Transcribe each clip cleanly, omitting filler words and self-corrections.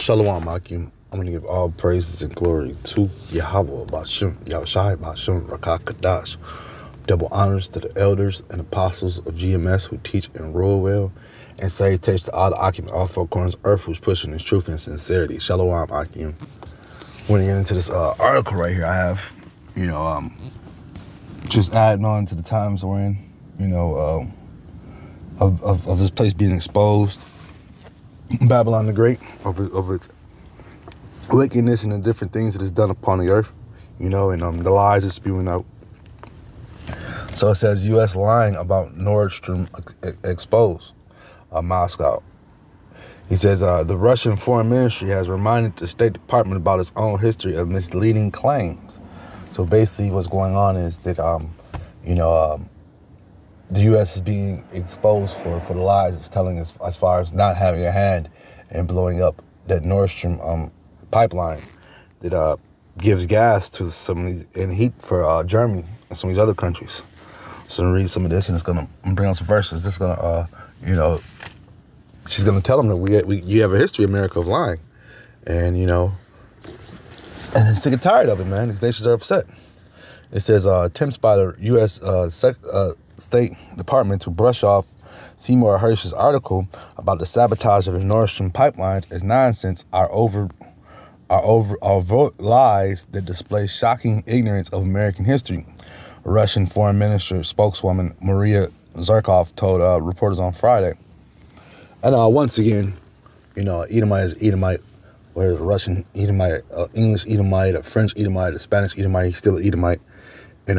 Shalom, Akim. I'm going to give all praises and glory to Yahweh, Bashim, Yahushai, Bashim, Rakah, Kadash. Double honors to the elders and apostles of GMS who teach and rule well. And salutations to all the Akim, all four corners of earth who's pushing his truth and sincerity. Shalom, Akim. When you get into this article right here, I have, just adding on to the times we're in, of this place being exposed. Babylon the Great, of its wickedness and the different things that it's done upon the earth, and the lies it's spewing out. So it says U.S. lying about Nord Stream exposed, Moscow. He says the Russian Foreign Ministry has reminded the State Department about its own history of misleading claims. So basically what's going on is that, the U.S. is being exposed for the lies it's telling us as far as not having a hand in blowing up that Nord Stream pipeline that gives gas to some of these and heat for Germany and some of these other countries. So I'm gonna read some of this, and it's gonna bring on some verses. This is gonna, she's gonna tell them that you have a history, America, of lying, and and they're sick and tired of it, man. These nations are upset. It says attempts by the U.S. State Department to brush off Seymour Hersh's article about the sabotage of the Nord Stream pipelines as nonsense are overt lies that display shocking ignorance of American history. Russian Foreign Ministry spokeswoman Maria Zakharova told reporters on Friday. And once again, Edomite is Edomite, whether it's Russian Edomite, English Edomite, a French Edomite, a Spanish Edomite, he's still an Edomite. And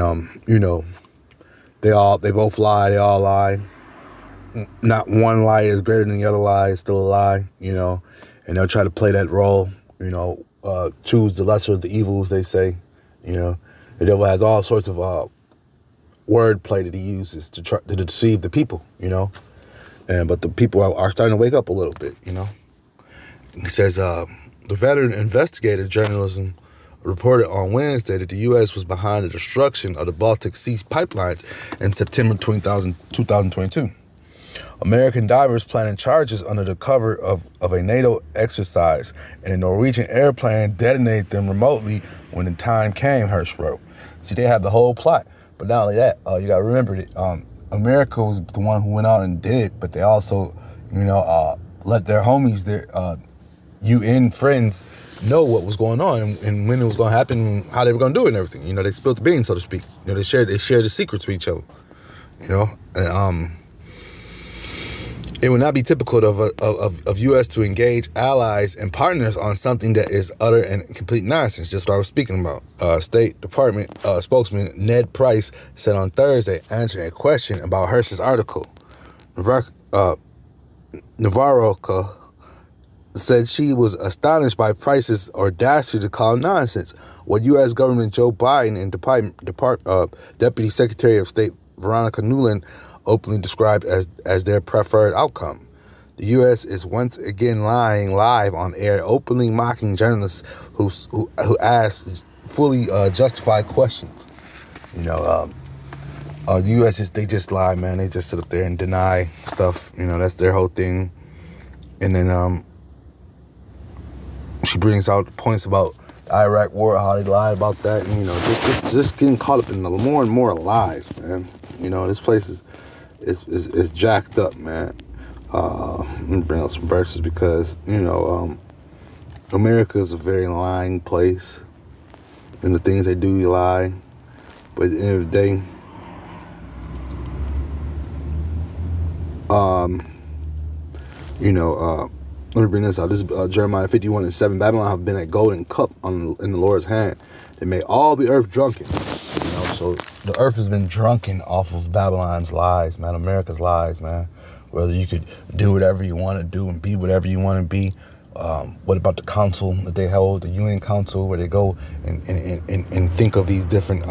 they both lie, they all lie. Not one lie is greater than the other lie, it's still a lie, and they'll try to play that role, choose the lesser of the evils, they say, The devil has all sorts of wordplay that he uses to try to deceive the people, but the people are starting to wake up a little bit, He says the veteran investigative journalism reported on Wednesday that the U.S. was behind the destruction of the Baltic Sea pipelines in September 2022. American divers planted charges under the cover of a NATO exercise, and a Norwegian airplane detonated them remotely when the time came, Hersh wrote. See, they have the whole plot. But not only that, you got to remember that America was the one who went out and did it, but they also, let their homies, their UN friends, know what was going on and when it was going to happen and how they were going to do it and everything. They spilled the beans, so to speak. They shared the secrets with each other. It would not be typical of U.S. to engage allies and partners on something that is utter and complete nonsense, just what I was speaking about. State Department spokesman Ned Price said on Thursday, answering a question about Hersh's article. Navarroka said she was astonished by Price's audacity to call nonsense what U.S. government Joe Biden and Deputy Secretary of State Veronica Nuland openly described as their preferred outcome. The U.S. is once again lying live on air, openly mocking journalists who ask fully justified questions. The U.S. they just lie, man. They just sit up there and deny stuff. That's their whole thing. And then she brings out points about the Iraq war, how they lied about that, and just getting caught up in the more and more lies, man. This place is jacked up, man. Let me bring out some verses because America is a very lying place, and the things they do, you lie. But at the end of the day, let me bring this out. This is Jeremiah 51:7. Babylon have been a golden cup in the Lord's hand. They made all the earth drunken. So the earth has been drunken off of Babylon's lies, man. America's lies, man. Whether you could do whatever you want to do and be whatever you want to be. What about the council that they hold, the UN Council, where they go and think of these different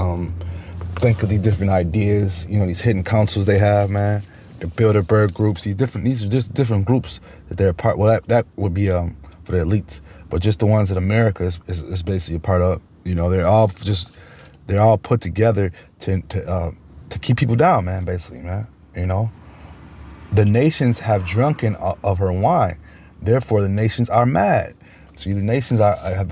ideas, these hidden councils they have, man. The Bilderberg groups, these are just different groups that they're a part. Well, that would be for the elites, but just the ones that America is basically a part of. They're all put together to keep people down, man. Basically, man. The nations have drunken of her wine. Therefore, the nations are mad. See, the nations have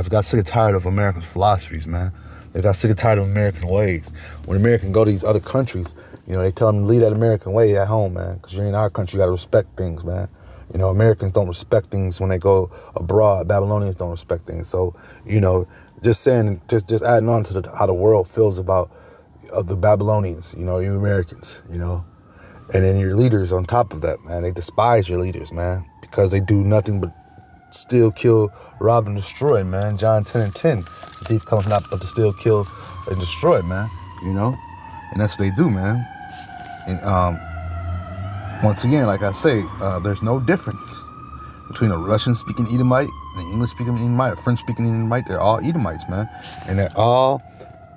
got sick and tired of America's philosophies, man. They got sick and tired of American ways. When Americans go to these other countries, they tell them to leave that American way at home, man. Because you're in our country, you got to respect things, man. Americans don't respect things when they go abroad. Babylonians don't respect things. So, just saying, just adding on to how the world feels about the Babylonians, you Americans, and then your leaders on top of that, man. They despise your leaders, man, because they do nothing but steal, kill, rob, and destroy, man. John 10:10. The thief comes not but to steal, kill, and destroy, man. And that's what they do, man. And once again, like I say, there's no difference between a Russian-speaking Edomite and an English-speaking Edomite, a French-speaking Edomite. They're all Edomites, man. And they're all,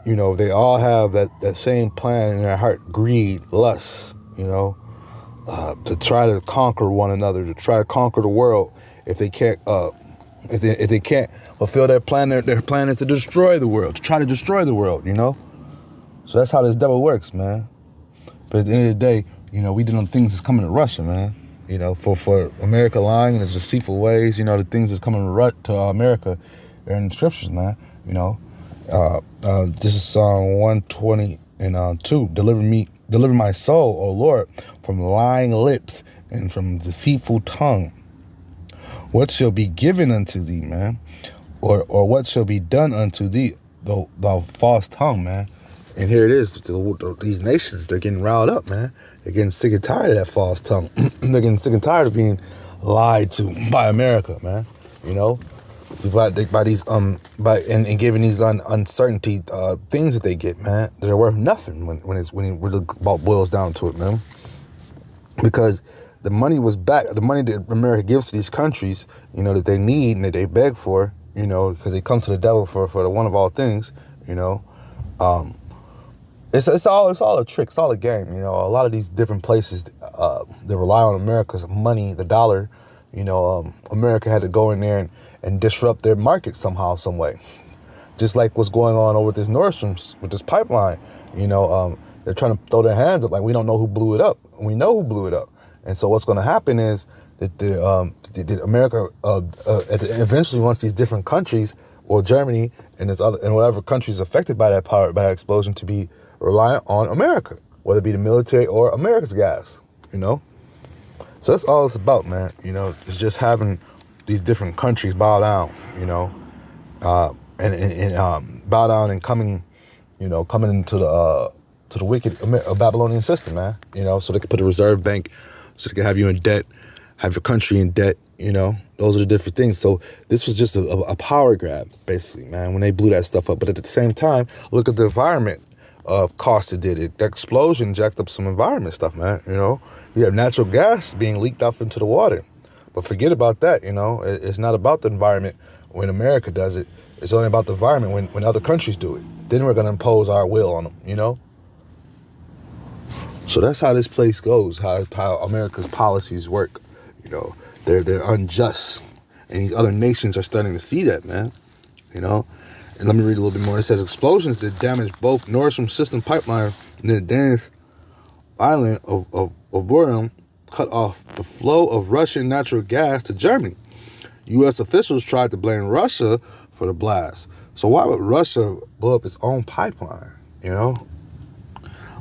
they all have that same plan in their heart: greed, lust, to try to conquer one another, to try to conquer the world. If they can't, if they can't fulfill their plan, their plan is to destroy the world, to try to destroy the world. So that's how this devil works, man. But at the end of the day, we did on things that's coming to Russia, man. For America lying in its deceitful ways, the things that's coming to America are in the scriptures, man. This is Psalm 120:2. Deliver my soul, O Lord, from lying lips and from deceitful tongue. What shall be given unto thee, man? Or what shall be done unto thee, thou false tongue, man? And here it is. These nations, they're getting riled up, man. They're getting sick and tired of that false tongue. They're getting sick and tired of being lied to by America, man. By these and giving these uncertainty things that they get, man, that are worth nothing when it really boils down to it, man. Because the money was back. The money that America gives to these countries, that they need and that they beg for, because they come to the devil for the one of all things, It's all a trick. It's all a game. A lot of these different places, they rely on America's money, the dollar. America had to go in there and disrupt their market somehow, some way. Just like what's going on over with this Nordstrom's, with this pipeline. They're trying to throw their hands up like we don't know who blew it up. We know who blew it up. And so what's going to happen is that America eventually, once these different countries, or Germany and whatever countries affected by that explosion, to be reliant on America, whether it be the military or America's gas, So that's all it's about, man. It's just having these different countries bow down, and bow down and coming into the wicked Babylonian system, man. So they can put a reserve bank, so they can have you in debt, have your country in debt. Those are the different things. So this was just a power grab, basically, man, when they blew that stuff up. But at the same time, look at the environment cost it did. That explosion jacked up some environment stuff, man. You have natural gas being leaked off into the water. But forget about that, It's not about the environment when America does it. It's only about the environment when other countries do it. Then we're going to impose our will on them, So that's how this place goes, how America's policies work. They're unjust. And these other nations are starting to see that, man. And let me read a little bit more. It says explosions that damaged both Nordstrom system pipeline and the Danish island of Boreum cut off the flow of Russian natural gas to Germany. U.S. officials tried to blame Russia for the blast. So why would Russia blow up its own pipeline,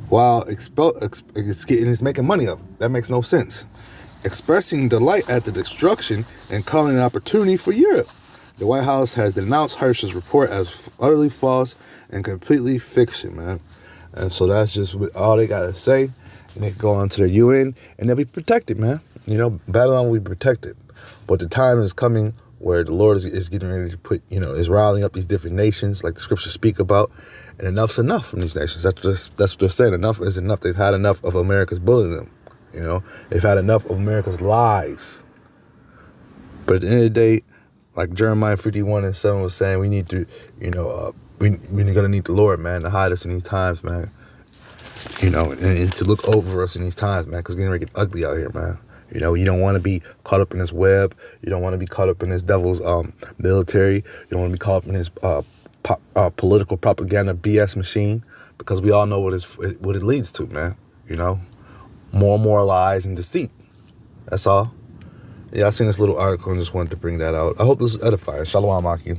while it's making money of it? That makes no sense. Expressing delight at the destruction and calling an opportunity for Europe, the White House has denounced Hersh's report as utterly false and completely fiction, man. And so that's just all they got to say. And they go on to their UN and they'll be protected, man. Babylon will be protected. But the time is coming where the Lord is getting ready to put, is riling up these different nations like the scriptures speak about. And enough's enough from these nations. That's what they're saying. Enough is enough. They've had enough of America's bullying them. They've had enough of America's lies. But at the end of the day, like Jeremiah 51:7 was saying, we need to, we're going to need the Lord, man, to hide us in these times, man. And to look over us in these times, man, because it's getting ready to get ugly out here, man. You don't want to be caught up in this web. You don't want to be caught up in this devil's military. You don't want to be caught up in his political propaganda BS machine, because we all know what it leads to, man. More and more lies and deceit. That's all. Yeah, I seen this little article and just wanted to bring that out. I hope this is edifying. Shalom, Aki.